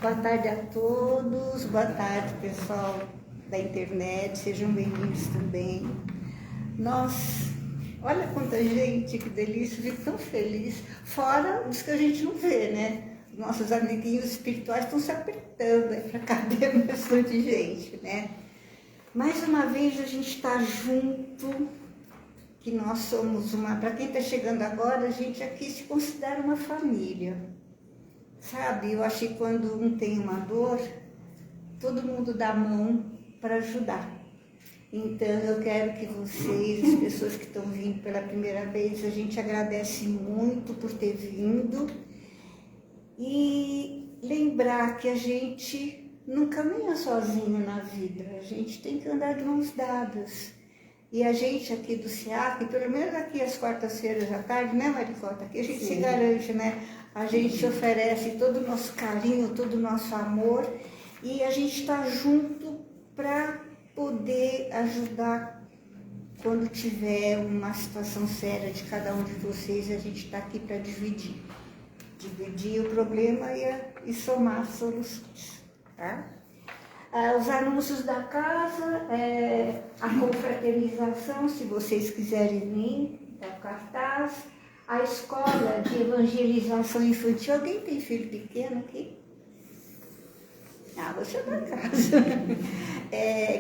Boa tarde a todos, boa tarde pessoal da internet, sejam bem-vindos também. Olha quanta gente, que delícia, fico tão feliz, fora os que a gente não vê, né? Nossos amiguinhos espirituais estão se apertando aí para caber bastante gente, né? Mais uma vez a gente está junto, que nós somos para quem está chegando agora, a gente aqui se considera uma família. Sabe, eu acho que quando um tem uma dor, todo mundo dá a mão para ajudar. Então eu quero que vocês, as pessoas que estão vindo pela primeira vez, a gente agradece muito por ter vindo e lembrar que a gente não caminha sozinho na vida, a gente tem que andar de mãos dadas. E a gente aqui do SEAC, pelo menos aqui às quartas-feiras à tarde, né, Maricota? Aqui a gente se garante, né? A gente oferece todo o nosso carinho, todo o nosso amor e a gente está junto para poder ajudar quando tiver uma situação séria de cada um de vocês. A gente está aqui para dividir o problema e somar soluções, tá? Os anúncios da casa, a confraternização, se vocês quiserem vir, o cartaz, a escola de evangelização infantil. Alguém tem filho pequeno aqui? Você é da casa.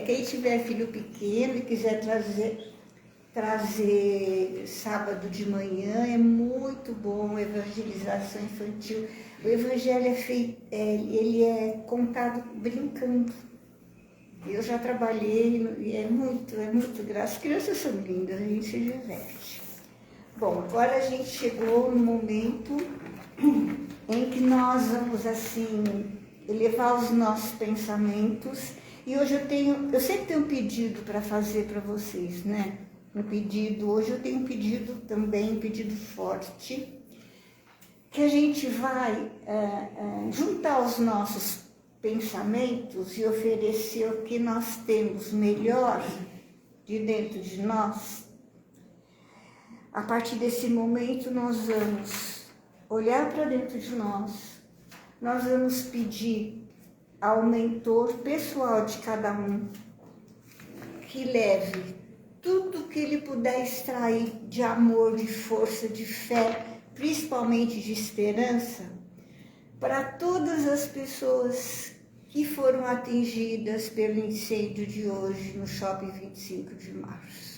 Quem tiver filho pequeno e quiser trazer sábado de manhã, é muito bom, evangelização infantil. O evangelho ele é contado brincando. Eu já trabalhei e é muito graça. As crianças são lindas, a gente se diverte. Bom, agora a gente chegou no momento em que nós vamos, assim, elevar os nossos pensamentos. E hoje eu sempre tenho um pedido para fazer para vocês, né? Hoje eu tenho um pedido também, um pedido forte, que a gente vai juntar os nossos pensamentos e oferecer o que nós temos melhor de dentro de nós. A partir desse momento nós vamos olhar para dentro de nós vamos pedir ao mentor pessoal de cada um que leve tudo que ele puder extrair de amor, de força, de fé, principalmente de esperança, para todas as pessoas que foram atingidas pelo incêndio de hoje no Shopping 25 de Março.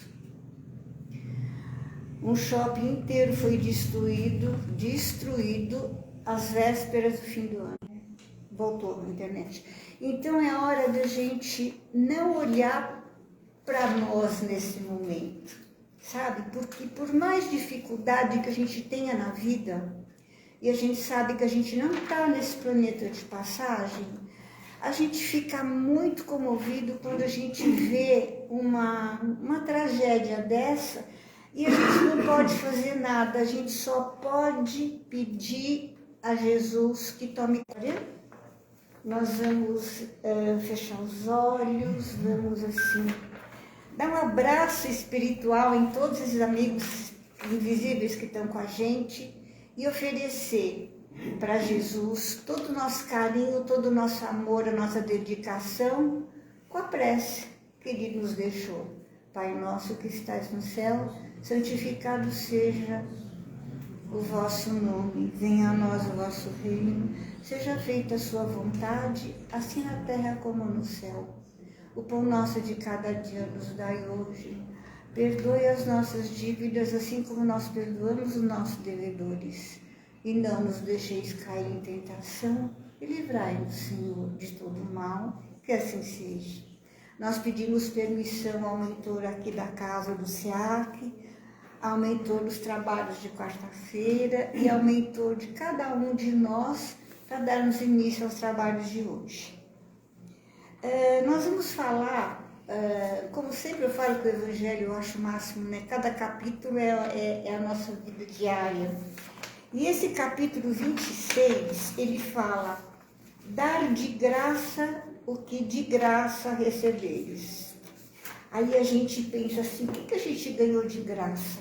Um shopping inteiro foi destruído às vésperas do fim do ano. Voltou na internet. Então é hora da gente não olhar para nós nesse momento, sabe? Porque por mais dificuldade que a gente tenha na vida, e a gente sabe que a gente não está nesse planeta de passagem, a gente fica muito comovido quando a gente vê uma tragédia dessa e a gente não pode fazer nada, a gente só pode pedir a Jesus que tome conta. Nós vamos fechar os olhos, vamos assim dar um abraço espiritual em todos esses amigos invisíveis que estão com a gente e oferecer para Jesus todo o nosso carinho, todo o nosso amor, a nossa dedicação com a prece que Ele nos deixou. Pai nosso que estás no céu, santificado seja o vosso nome, venha a nós o vosso reino, seja feita a sua vontade, assim na terra como no céu. O pão nosso de cada dia nos dai hoje. Perdoe as nossas dívidas, assim como nós perdoamos os nossos devedores. E não nos deixeis cair em tentação, e livrai-nos, Senhor, de todo mal, que assim seja. Nós pedimos permissão ao mentor aqui da casa do SEAC, ao mentor dos trabalhos de quarta-feira e ao mentor de cada um de nós para darmos início aos trabalhos de hoje. Nós vamos falar, como sempre eu falo que o Evangelho eu acho o máximo, né? Cada capítulo é a nossa vida diária. E esse capítulo 26, ele fala, dar de graça o que de graça receberes. Aí a gente pensa assim, o que a gente ganhou de graça?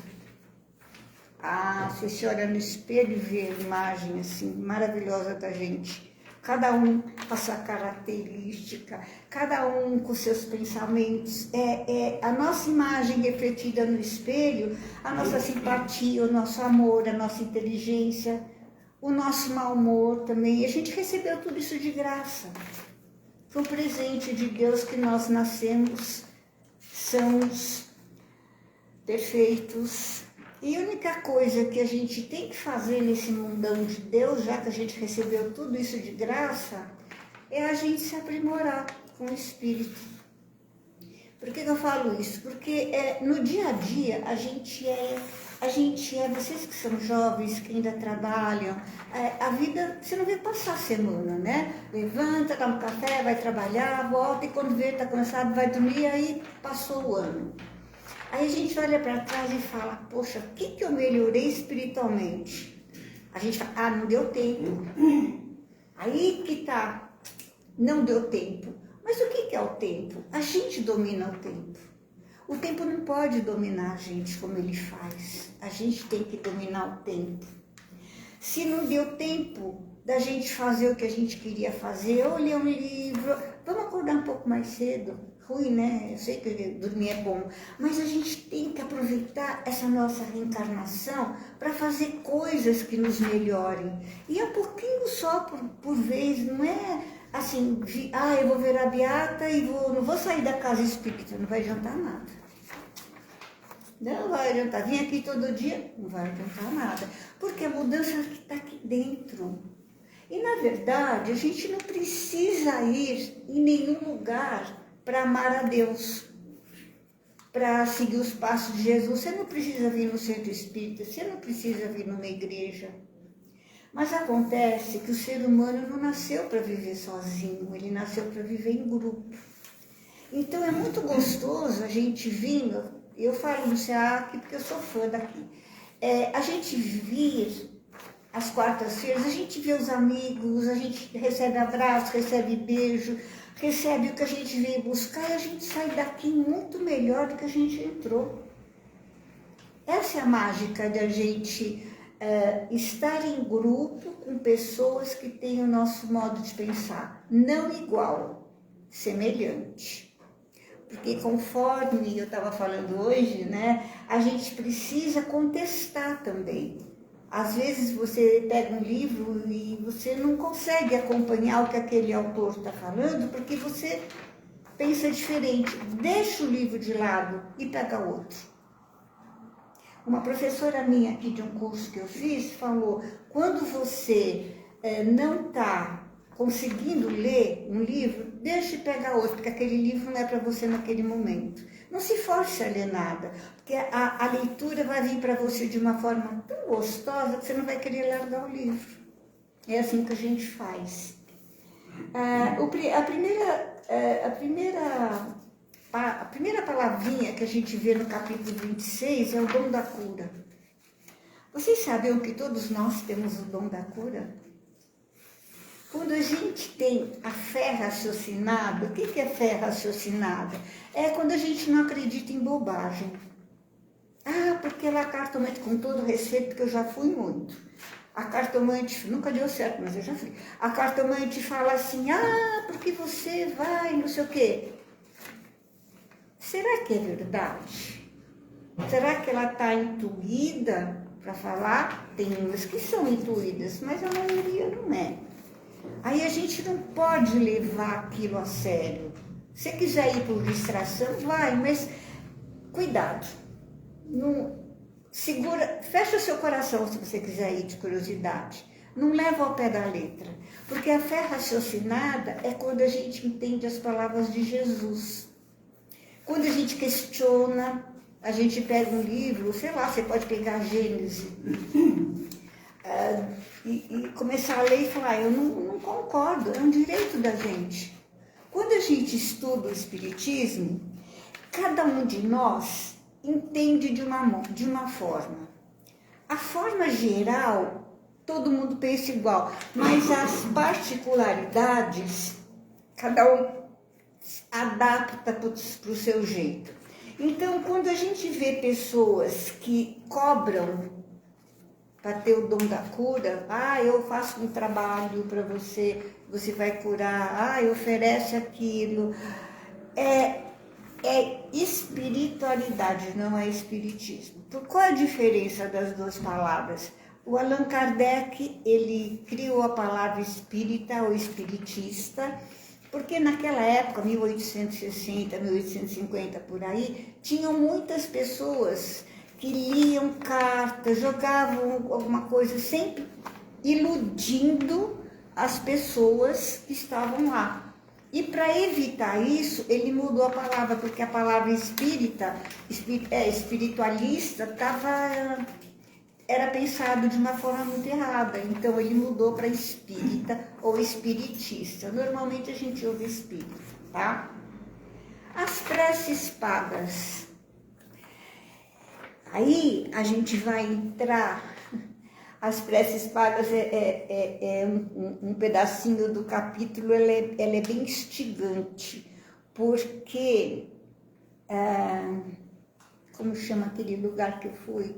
Você se olha no espelho e vê a imagem assim, maravilhosa da gente. cada um com a sua característica, cada um com seus pensamentos. A nossa imagem refletida no espelho, a nossa simpatia, o nosso amor, a nossa inteligência, o nosso mau humor também. E a gente recebeu tudo isso de graça. Foi um presente de Deus que nós nascemos, somos perfeitos. E a única coisa que a gente tem que fazer nesse mundão de Deus, já que a gente recebeu tudo isso de graça, é a gente se aprimorar com o Espírito. Por que eu falo isso? Porque no dia a dia a gente é, vocês que são jovens, que ainda trabalham, a vida, você não vê passar a semana, né? Levanta, toma um café, vai trabalhar, volta e quando vê, tá cansado, vai dormir, aí passou o ano. Aí a gente olha para trás e fala, poxa, o que eu melhorei espiritualmente? A gente fala, não deu tempo. Aí que tá, não deu tempo. Mas o que é o tempo? A gente domina o tempo. O tempo não pode dominar a gente como ele faz. A gente tem que dominar o tempo. Se não deu tempo da gente fazer o que a gente queria fazer, ou ler um livro, vamos acordar um pouco mais cedo. Ruim, né? Eu sei que dormir é bom, mas a gente tem que aproveitar essa nossa reencarnação para fazer coisas que nos melhorem. E é um pouquinho só por vez, não é assim, eu vou ver a beata e não vou sair da casa espírita, não vai adiantar nada. Não vai adiantar. Vim aqui todo dia, não vai adiantar nada. Porque a mudança está aqui dentro. E, na verdade, a gente não precisa ir em nenhum lugar para amar a Deus, para seguir os passos de Jesus. Você não precisa vir no centro espírita, você não precisa vir numa igreja. Mas acontece que o ser humano não nasceu para viver sozinho, ele nasceu para viver em grupo. Então é muito gostoso a gente vir, eu falo no SEAC porque eu sou fã daqui, a gente vir às quartas-feiras, a gente vê os amigos, a gente recebe abraço, recebe beijo, recebe o que a gente veio buscar e a gente sai daqui muito melhor do que a gente entrou. Essa é a mágica da gente estar em grupo com pessoas que têm o nosso modo de pensar, não igual, semelhante. Porque conforme eu estava falando hoje, né, a gente precisa contestar também. Às vezes você pega um livro e você não consegue acompanhar o que aquele autor está falando porque você pensa diferente. Deixa o livro de lado e pega outro. Uma professora minha aqui de um curso que eu fiz falou, quando você não está conseguindo ler um livro, deixe pegar outro, porque aquele livro não é para você naquele momento. Não se force a ler nada, porque a leitura vai vir para você de uma forma tão gostosa que você não vai querer largar o livro. É assim que a gente faz. A primeira palavrinha que a gente vê no capítulo 26 é o dom da cura. Vocês sabiam que todos nós temos o dom da cura? Quando a gente tem a fé raciocinada, o que é fé raciocinada? É quando a gente não acredita em bobagem. Porque ela cartomante, com todo respeito, porque eu já fui muito. A cartomante, nunca deu certo, mas eu já fui. A cartomante fala assim, porque você vai, não sei o quê. Será que é verdade? Será que ela está intuída para falar? Tem umas que são intuídas, mas a maioria não é. Aí a gente não pode levar aquilo a sério. Se quiser ir por distração, vai, mas cuidado. Não, segura, fecha o seu coração se você quiser ir de curiosidade. Não leva ao pé da letra. Porque a fé raciocinada é quando a gente entende as palavras de Jesus. Quando a gente questiona, a gente pega um livro, sei lá, você pode pegar Gênesis e começar a ler e falar, eu não concordo, é um direito da gente. Quando a gente estuda o Espiritismo, cada um de nós entende de uma forma. A forma geral, todo mundo pensa igual, mas as particularidades, cada um adapta para o seu jeito. Então, quando a gente vê pessoas que cobram para ter o dom da cura. Ah, eu faço um trabalho para você, você vai curar. Ah, eu ofereço aquilo. É espiritualidade, não é espiritismo. Qual é a diferença das duas palavras? O Allan Kardec, ele criou a palavra espírita ou espiritista, porque naquela época, 1860, 1850, por aí, tinham muitas pessoas que liam cartas, jogavam alguma coisa, sempre iludindo as pessoas que estavam lá. E para evitar isso, ele mudou a palavra, porque a palavra espiritualista era pensado de uma forma muito errada. Então ele mudou para espírita ou espiritista. Normalmente a gente ouve espírita, tá? As preces pagas. Aí a gente vai entrar. As preces pagas um pedacinho do capítulo, ela é bem instigante, porque, como chama aquele lugar que eu fui?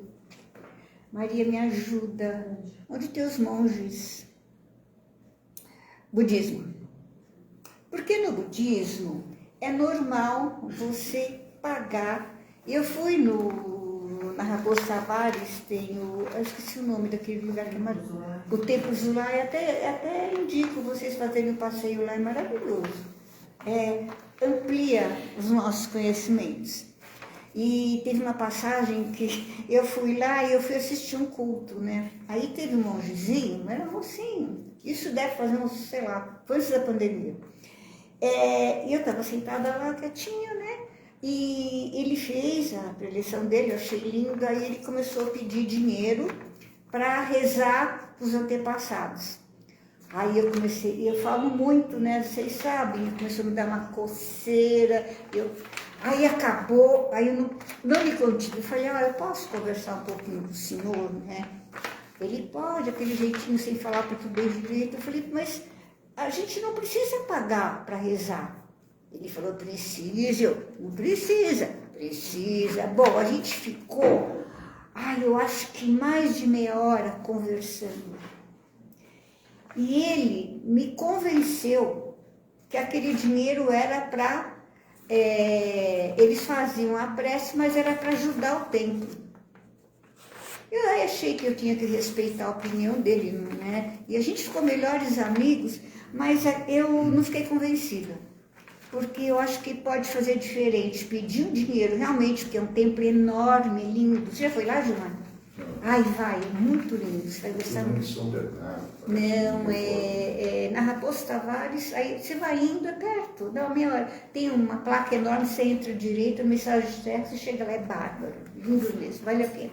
Maria, me ajuda. Onde tem os monges? Budismo. Porque no budismo é normal você pagar. Eu fui na Raposo Tavares, eu esqueci o nome daquele lugar que é maravilhoso. O Templo Zulai, até indico vocês fazerem um passeio lá, é maravilhoso. Amplia os nossos conhecimentos. E teve uma passagem que eu fui lá e eu fui assistir um culto, né? Aí teve um mongezinho, era um mocinho, isso deve fazer uns, sei lá, foi antes da pandemia. E eu estava sentada lá quietinha, né? E ele fez a preleção dele, eu achei lindo, aí ele começou a pedir dinheiro para rezar para os antepassados. Aí eu falo muito, né? Vocês sabem, começou a me dar uma coceira, aí acabou, aí eu não me contive. Eu falei, eu posso conversar um pouquinho com o senhor, né? Ele pode, aquele jeitinho sem falar português direito. Eu falei, mas a gente não precisa pagar para rezar. Ele falou, não precisa. Precisa. Bom, a gente ficou, eu acho que mais de meia hora conversando. E ele me convenceu que aquele dinheiro era para... eles faziam a prece, mas era para ajudar o templo. Eu achei que eu tinha que respeitar a opinião dele, né? E a gente ficou melhores amigos, mas eu não fiquei convencida. Porque eu acho que pode fazer diferente, pedir um dinheiro realmente, porque é um templo enorme, lindo. Você já foi lá, Gilmar? Ai, vai, é muito lindo, você vai gostar muito. Não, na Raposo Tavares, aí você vai indo, é perto, dá uma meia hora. Tem uma placa enorme, você entra direito, mensagem de terra, você chega lá, é bárbaro, lindo mesmo, vale a pena.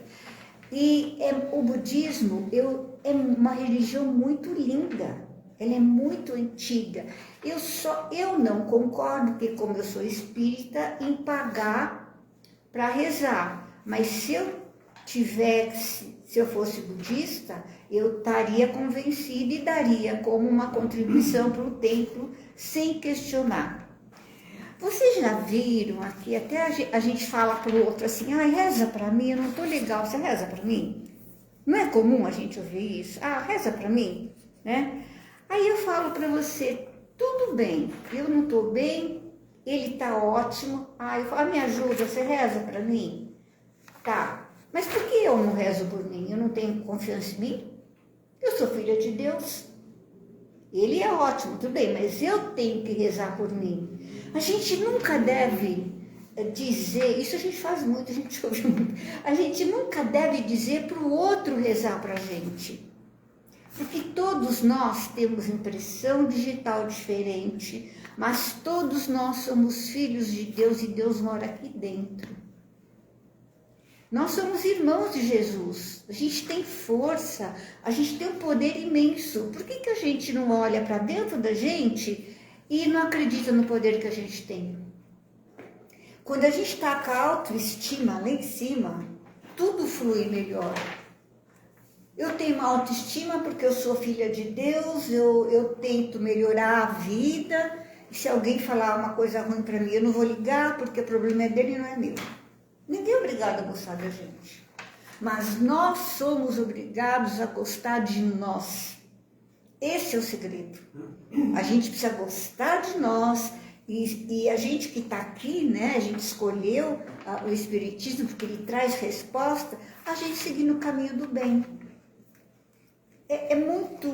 E o budismo é uma religião muito linda. Ela é muito antiga. Eu não concordo, porque como eu sou espírita, em pagar para rezar. Mas se eu fosse budista, eu estaria convencida e daria como uma contribuição para o templo, sem questionar. Vocês já viram aqui, até a gente fala para o outro assim, reza para mim, eu não estou legal, você reza para mim? Não é comum a gente ouvir isso? Reza para mim, né? Aí eu falo para você, tudo bem, eu não estou bem, ele está ótimo. Eu falo, me ajuda, você reza para mim? Tá, mas por que eu não rezo por mim? Eu não tenho confiança em mim? Eu sou filha de Deus. Ele é ótimo, tudo bem, mas eu tenho que rezar por mim. A gente nunca deve dizer, isso a gente faz muito, a gente ouve muito, a gente nunca deve dizer para o outro rezar para a gente. Porque todos nós temos impressão digital diferente, mas todos nós somos filhos de Deus e Deus mora aqui dentro. Nós somos irmãos de Jesus, a gente tem força, a gente tem um poder imenso. Por que a gente não olha para dentro da gente e não acredita no poder que a gente tem? Quando a gente está com a autoestima lá em cima, tudo flui melhor. Eu tenho uma autoestima porque eu sou filha de Deus, eu tento melhorar a vida, e se alguém falar uma coisa ruim para mim, eu não vou ligar, porque o problema é dele e não é meu. Ninguém é obrigado a gostar da gente. mas nós somos obrigados a gostar de nós. Esse é o segredo. A gente precisa gostar de nós e a gente que está aqui, né, a gente escolheu o Espiritismo porque ele traz resposta, a gente seguir no caminho do bem. É muito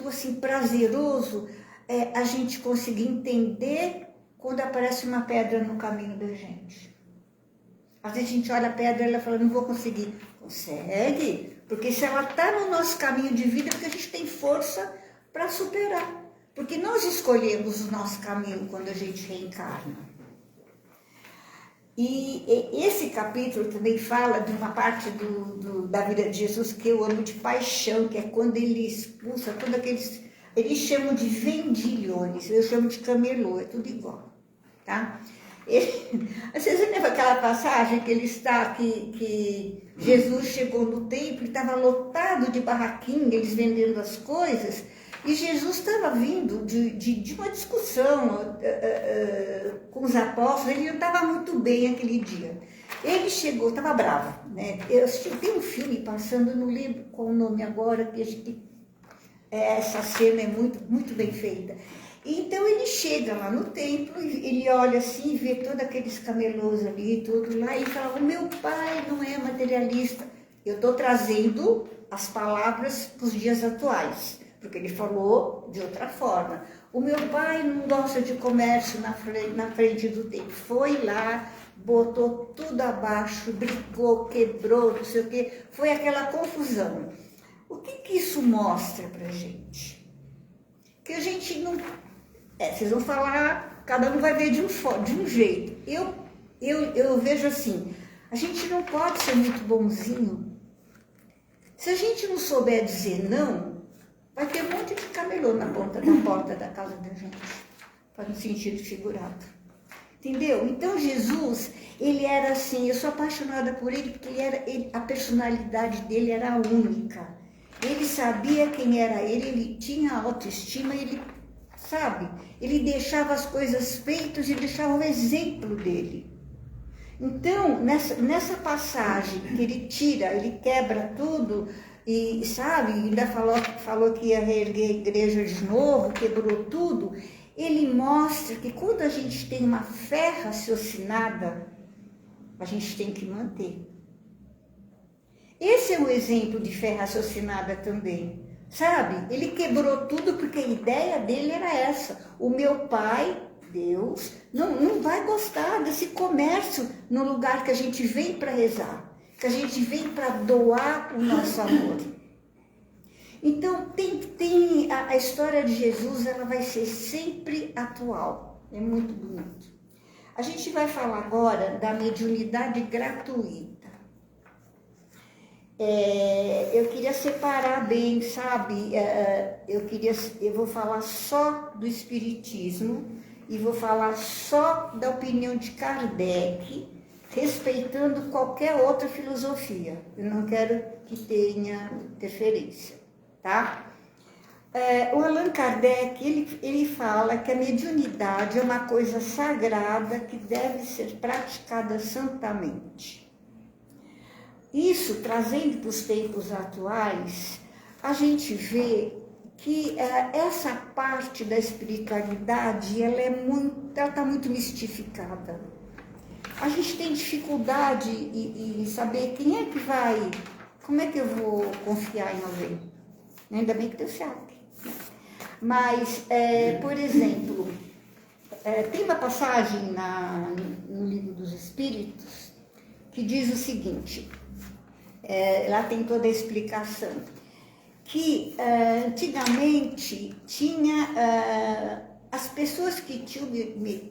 assim, prazeroso a gente conseguir entender quando aparece uma pedra no caminho da gente. Às vezes a gente olha a pedra e ela fala, não vou conseguir. Consegue, porque se ela está no nosso caminho de vida, é porque a gente tem força para superar. Porque nós escolhemos o nosso caminho quando a gente reencarna. E esse capítulo também fala de uma parte da vida de Jesus que eu amo de paixão, que é quando ele expulsa todos aqueles... Eles chamam de vendilhões, eu chamo de camelô, é tudo igual, tá? Vocês lembram aquela passagem que ele está, que Jesus chegou no templo e estava lotado de barraquinha, eles vendendo as coisas, e Jesus estava vindo de uma discussão com os apóstolos, ele não estava muito bem aquele dia. Ele chegou, estava bravo, né? Tem um filme passando, não lembro qual o nome agora, que essa cena é muito bem feita. Então ele chega lá no templo, ele olha assim, vê todos aqueles camelôs ali, tudo lá, e fala, o meu pai não é materialista. Eu estou trazendo as palavras para os dias atuais, porque ele falou de outra forma. O meu pai não gosta de comércio na frente do templo. Foi lá, botou tudo abaixo, brigou, quebrou, não sei o quê. Foi aquela confusão. O que isso mostra pra gente? Que a gente não... vocês vão falar, cada um vai ver de um jeito. Eu vejo assim, a gente não pode ser muito bonzinho. Se a gente não souber dizer não, vai ter um monte de camelô na porta da casa da gente, no sentido figurado. Entendeu? Então Jesus, ele era assim, eu sou apaixonada por ele porque a personalidade dele era única. Ele sabia quem era ele tinha autoestima, sabe? Ele deixava as coisas feitas e deixava o exemplo dele. Então, nessa passagem que ele quebra tudo e, sabe, ainda falou que ia reerguer a igreja de novo, quebrou tudo, ele mostra que quando a gente tem uma fé raciocinada, a gente tem que manter. Esse é um exemplo de fé raciocinada também. Sabe, ele quebrou tudo porque a ideia dele era essa. O meu pai, Deus, não vai gostar desse comércio no lugar que a gente vem para rezar, que a gente vem para doar o nosso amor. Então, a história de Jesus, ela vai ser sempre atual. É muito bonito. A gente vai falar agora da mediunidade gratuita. Eu queria separar bem, sabe? Eu vou falar só do Espiritismo e vou falar só da opinião de Kardec, respeitando qualquer outra filosofia. Eu não quero que tenha interferência, tá? O Allan Kardec, ele fala que a mediunidade é uma coisa sagrada que deve ser praticada santamente. Isso, trazendo para os tempos atuais, a gente vê que essa parte da espiritualidade, ela está muito mistificada. A gente tem dificuldade em saber quem é que vai, como é que eu vou confiar em alguém. Ainda bem que Deus sabe. Mas, por exemplo, tem uma passagem no Livro dos Espíritos que diz o seguinte... lá tem toda a explicação, que antigamente as pessoas que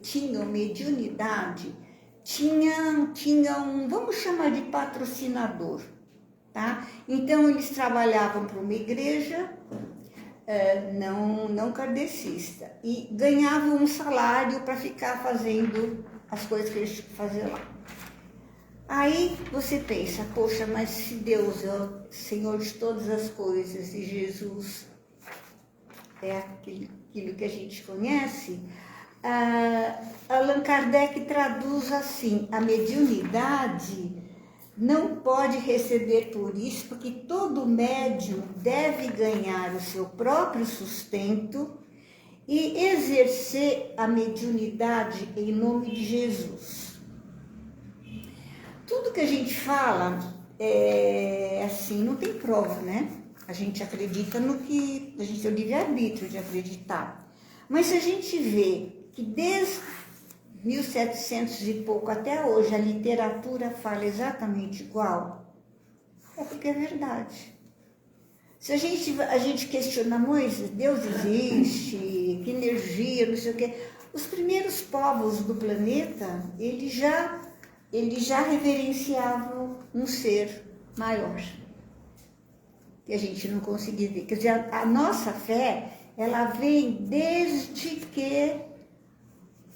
tinham mediunidade tinham, vamos chamar de patrocinador, tá? Então eles trabalhavam para uma igreja não kardecista e ganhavam um salário para ficar fazendo as coisas que eles faziam lá. Aí você pensa, poxa, mas se Deus é o Senhor de todas as coisas e Jesus é aquilo que a gente conhece, Allan Kardec traduz assim, a mediunidade não pode receber por isso, porque todo médium deve ganhar o seu próprio sustento e exercer a mediunidade em nome de Jesus. Tudo que a gente fala é assim, não tem prova, né? A gente acredita no que a gente tem o livre-arbítrio de acreditar. Mas se a gente vê que desde 1700 e pouco até hoje a literatura fala exatamente igual, é porque é verdade. Se a gente questiona, mas Deus existe, que energia, não sei o quê, os primeiros povos do planeta, eles já reverenciavam um ser maior, que a gente não conseguia ver. Quer dizer, a nossa fé, ela vem desde que,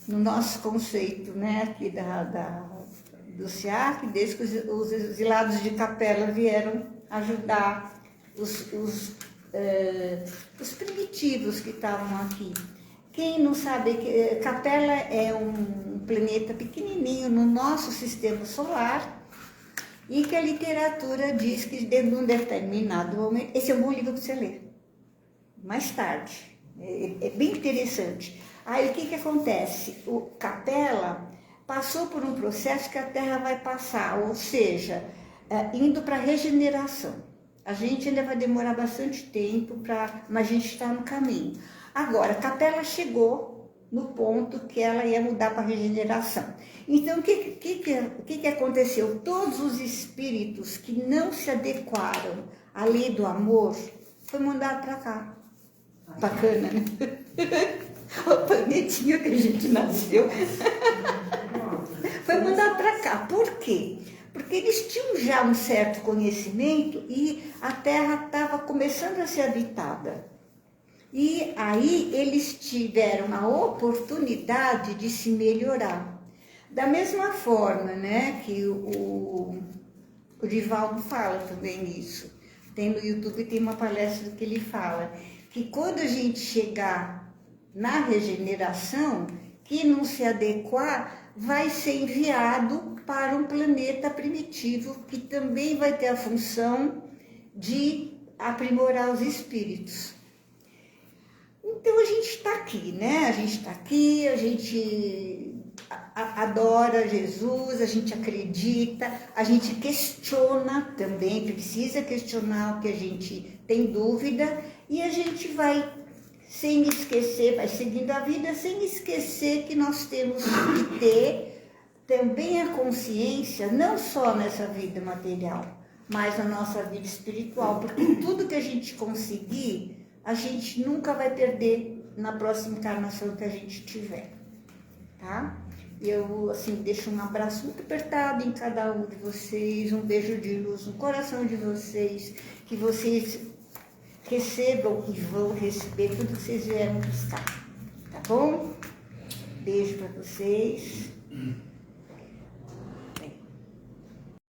no nosso conceito, né, aqui do SEAC, desde que os exilados de Capela vieram ajudar os primitivos que estavam aqui. Quem não sabe, Capela é um planeta pequenininho no nosso sistema solar e que a literatura diz que de um determinado momento... Esse é um bom livro para você ler, mais tarde, é bem interessante. Aí o que acontece? O Capela passou por um processo que a Terra vai passar, ou seja, indo para a regeneração. A gente ainda vai demorar bastante tempo, mas a gente está no caminho. Agora, Capela chegou no ponto que ela ia mudar para a regeneração. Então, o que aconteceu? Todos os espíritos que não se adequaram à lei do amor foi mandado para cá. Bacana, né? O planetinho que a gente nasceu foi mandado para cá. Por quê? Porque eles tinham já um certo conhecimento e a Terra estava começando a ser habitada. E aí eles tiveram a oportunidade de se melhorar. Da mesma forma, né, que o Divaldo fala também isso. Tem no YouTube, tem uma palestra que ele fala que quando a gente chegar na regeneração, que não se adequar, vai ser enviado para um planeta primitivo que também vai ter a função de aprimorar os espíritos. Então a gente está aqui, né? A gente está aqui, a gente adora Jesus, a gente acredita, a gente questiona também, precisa questionar o que a gente tem dúvida e a gente vai sem esquecer, vai seguindo a vida sem esquecer que nós temos que ter também a consciência, não só nessa vida material, mas na nossa vida espiritual, porque tudo que a gente conseguir, a gente nunca vai perder na próxima encarnação que a gente tiver, tá? Eu, assim, deixo um abraço muito apertado em cada um de vocês, um beijo de luz no coração de vocês, que vocês recebam e vão receber tudo que vocês vieram buscar, tá bom? Beijo para vocês.